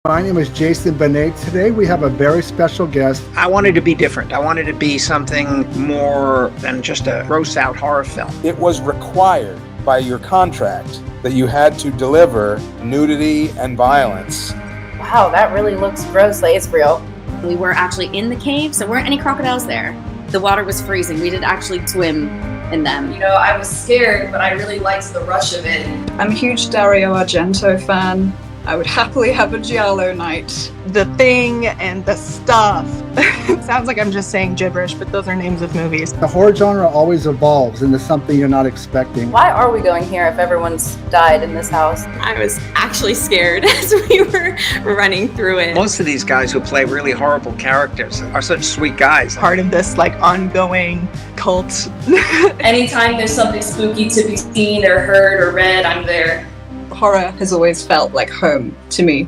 My name is Jason Benet. Today we have a very special guest. I wanted to be different. I wanted to be something more than just a gross out horror film. It was required by your contract that you had to deliver nudity and violence. Wow, that really looks gross. Like, it's real. We were actually in the cave, so there weren't any crocodiles there. The water was freezing. We didn't actually swim in them. You know, I was scared, but I really liked the rush of it. I'm a huge Dario Argento fan. I would happily have a giallo night. The Thing and The Stuff. It sounds like I'm just saying gibberish, but those are names of movies. The horror genre always evolves into something you're not expecting. Why are we going here if everyone's died in this house? I was actually scared as we were running through it. Most of these guys who play really horrible characters are such sweet guys. Part of this ongoing cult. Anytime there's something spooky to be seen or heard or read, I'm there. Horror has always felt like home to me.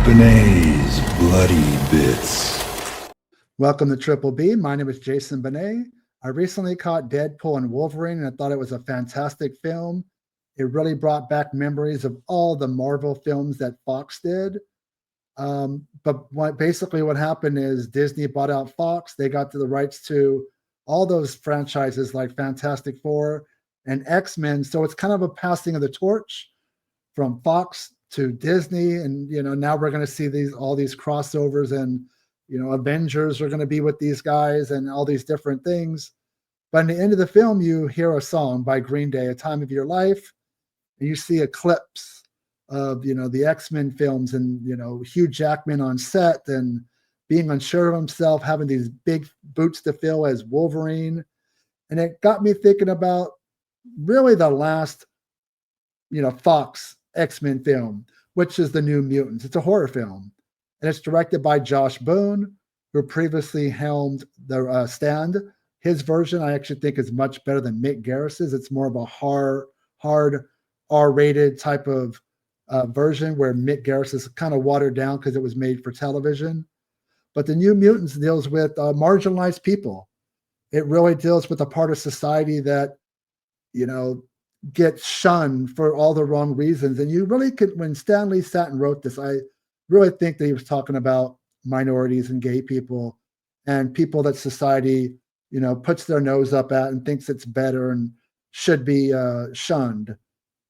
Benet's Bloody Bits. Welcome to Triple B. My name is Jason Benet. I recently caught Deadpool and Wolverine, and I thought it was a fantastic film. It really brought back memories of all the Marvel films that Fox did. But basically what happened is Disney bought out Fox. They got to the rights to all those franchises like Fantastic Four and X-Men. So it's kind of a passing of the torch from Fox to Disney, and now we're going to see all these crossovers, and Avengers are going to be with these guys and all these different things. But in the end of the film, you hear a song by Green Day, "A Time of Your Life," and you see a clips of the X-Men films, and Hugh Jackman on set and being unsure of himself, having these big boots to fill as Wolverine, and it got me thinking about really the last Fox X-Men film, which is the New Mutants. It's a horror film, and it's directed by Josh Boone, who previously helmed The Stand. His version, I actually think, is much better than Mick Garris's. It's more of a hard R-rated type of version, where Mick Garris is kind of watered down because it was made for television. But the New Mutants deals with marginalized people. It really deals with a part of society that, get shunned for all the wrong reasons. And you really could, when Stan Lee sat and wrote this, I really think that he was talking about minorities and gay people and people that society, puts their nose up at and thinks it's better and should be shunned.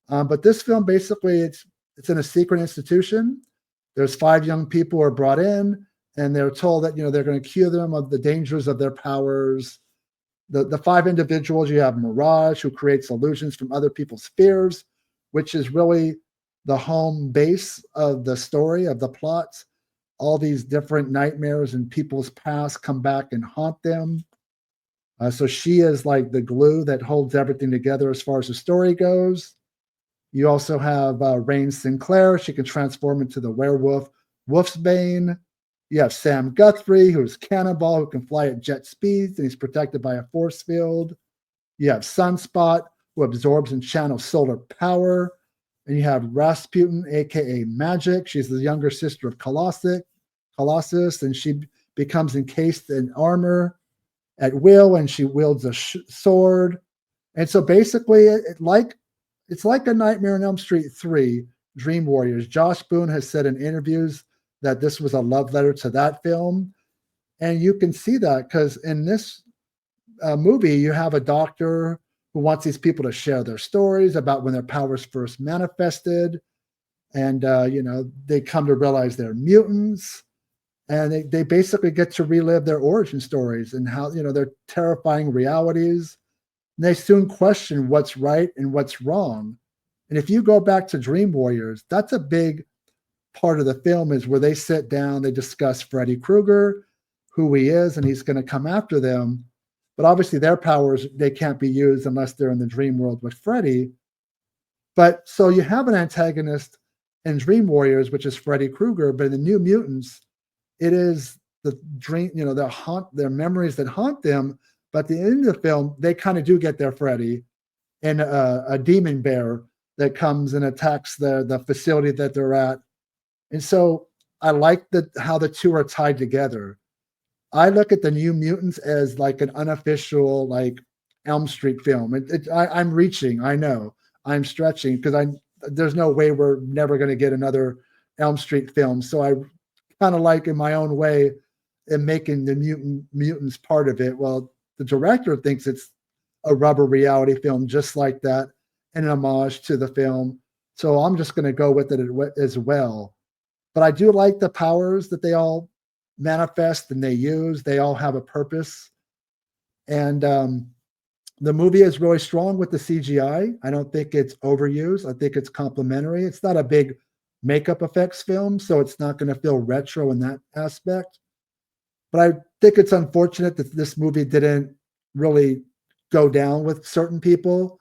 But this film, basically, it's in a secret institution. There's 5 young people who are brought in, and they're told that, they're going to cure them of the dangers of their powers. The 5 individuals, you have Mirage, who creates illusions from other people's fears, which is really the home base of the story, of the plots. All these different nightmares and people's past come back and haunt them. So she is like the glue that holds everything together as far as the story goes. You also have Rain Sinclair. She can transform into the werewolf Wolfsbane. You have Sam Guthrie, who's Cannonball, who can fly at jet speeds, and he's protected by a force field. You have Sunspot, who absorbs and channels solar power. And you have Rasputin, a.k.a. Magic. She's the younger sister of Colossus, and she becomes encased in armor at will, and she wields a sword. And so basically, it's like a Nightmare on Elm Street 3, Dream Warriors. Josh Boone has said in interviews that this was a love letter to that film. And you can see that because in this movie, you have a doctor who wants these people to share their stories about when their powers first manifested. And, they come to realize they're mutants. And they basically get to relive their origin stories and how, their terrifying realities. And they soon question what's right and what's wrong. And if you go back to Dream Warriors, that's a big part of the film, is where they sit down, they discuss Freddy Krueger, who he is, and he's going to come after them. But obviously their powers, they can't be used unless they're in the dream world with Freddy. But so you have an antagonist in Dream Warriors, which is Freddy Krueger, but in the New Mutants, it is the dream, their memories that haunt them. But at the end of the film, they kind of do get their Freddy, and a demon bear that comes and attacks the facility that they're at. And so I like how the two are tied together. I look at the New Mutants as like an unofficial, like Elm Street film. I'm reaching, I know, I'm stretching, because there's no way we're never going to get another Elm Street films. So I kind of like in my own way in making the mutants part of it. Well, the director thinks it's a rubber reality film just like that, an homage to the film. So I'm just going to go with it as well. But I do like the powers that they all manifest and they use. They all have a purpose. And the movie is really strong with the CGI. I don't think it's overused. I think it's complementary. It's not a big makeup effects film, so it's not going to feel retro in that aspect. But I think it's unfortunate that this movie didn't really go down with certain people.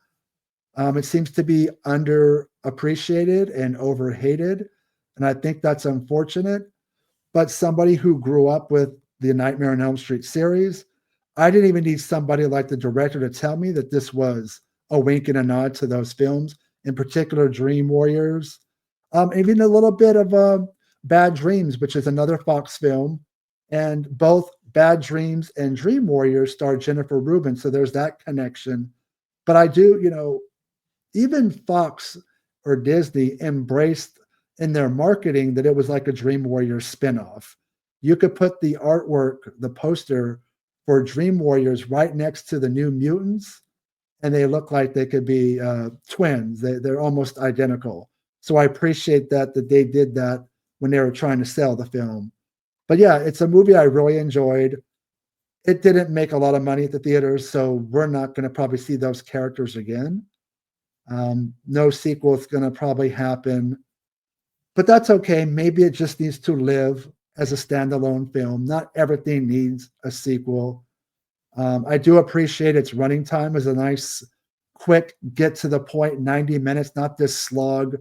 It seems to be underappreciated and overhated, and I think that's unfortunate. But somebody who grew up with the Nightmare on Elm Street series, I didn't even need somebody like the director to tell me that this was a wink and a nod to those films, in particular Dream Warriors, even a little bit of Bad Dreams, which is another Fox film. And both Bad Dreams and Dream Warriors star Jennifer Rubin. So there's that connection. But I do, even Fox or Disney embraced in their marketing that it was like a Dream Warriors spinoff. You could put the artwork, the poster for Dream Warriors right next to the New Mutants, and they look like they could be twins. They're almost identical. So I appreciate that they did that when they were trying to sell the film. But yeah, it's a movie I really enjoyed. It didn't make a lot of money at the theaters, so we're not going to probably see those characters again. No sequel is going to probably happen. But that's okay. Maybe it just needs to live as a standalone film. Not everything needs a sequel. I do appreciate its running time as a nice, quick, get to the point, 90 minutes, not this slog,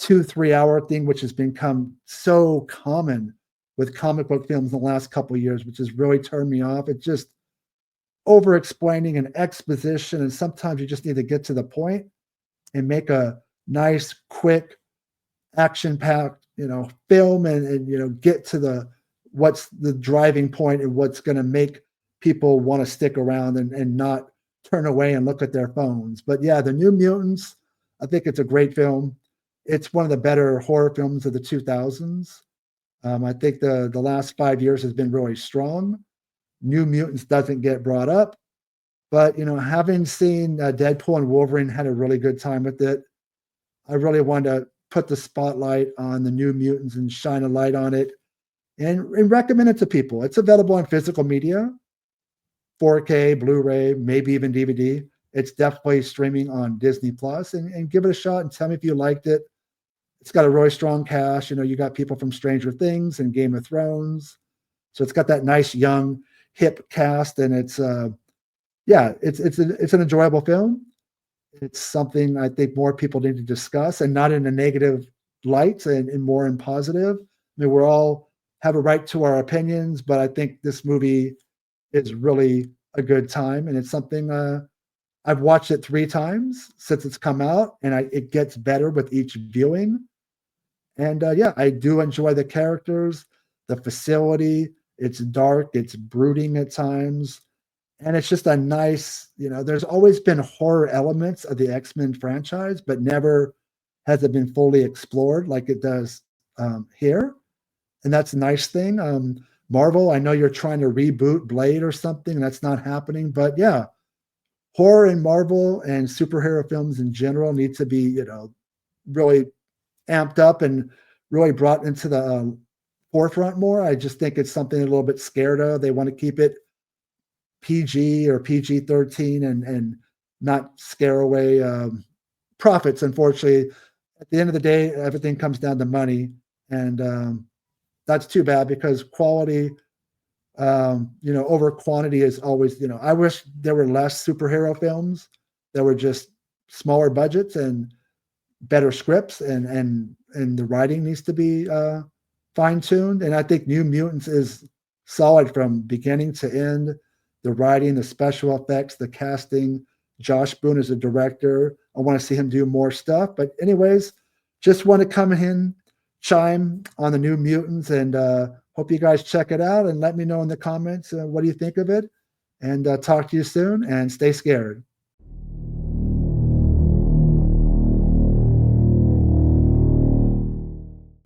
2-3 hour thing, which has become so common with comic book films in the last couple of years, which has really turned me off. It's just over explaining and exposition. And sometimes you just need to get to the point and make a nice, quick, action-packed, film and get to what's the driving point and what's going to make people want to stick around and not turn away and look at their phones. But yeah, The New Mutants, I think it's a great film. It's one of the better horror films of the 2000s. I think the last 5 years has been really strong. New Mutants doesn't get brought up, but having seen Deadpool and Wolverine, had a really good time with it. I really wanted to put the spotlight on the New Mutants and shine a light on it and recommend it to people. It's available in physical media, 4K, Blu-ray, maybe even DVD. It's definitely streaming on Disney Plus, and give it a shot and tell me if you liked it. It's got a really strong cast. You got people from Stranger Things and Game of Thrones. So it's got that nice, young, hip cast, and it's an enjoyable film. It's something I think more people need to discuss, and not in a negative light and more in positive. I mean, we all have a right to our opinions, but I think this movie is really a good time, and it's something I've watched it 3 times since it's come out, and it gets better with each viewing. And I do enjoy the characters, the facility. It's dark, it's brooding at times. And it's just a nice, there's always been horror elements of the X-Men franchise, but never has it been fully explored like it does here. And that's a nice thing. Marvel, I know you're trying to reboot Blade or something. That's not happening. But yeah, horror and Marvel and superhero films in general need to be, really amped up and really brought into the forefront more. I just think it's something a little bit scared of. They want to keep it PG or PG-13 and not scare away profits. Unfortunately, at the end of the day, everything comes down to money, and that's too bad because quality, over quantity is always. I wish there were less superhero films that were just smaller budgets and better scripts, and the writing needs to be fine-tuned. And I think New Mutants is solid from beginning to end. The writing, the special effects, the casting. Josh Boone is a director. I want to see him do more stuff. But anyways, just want to come in, chime on the New Mutants, and hope you guys check it out and let me know in the comments what do you think of it. And talk to you soon, and stay scared.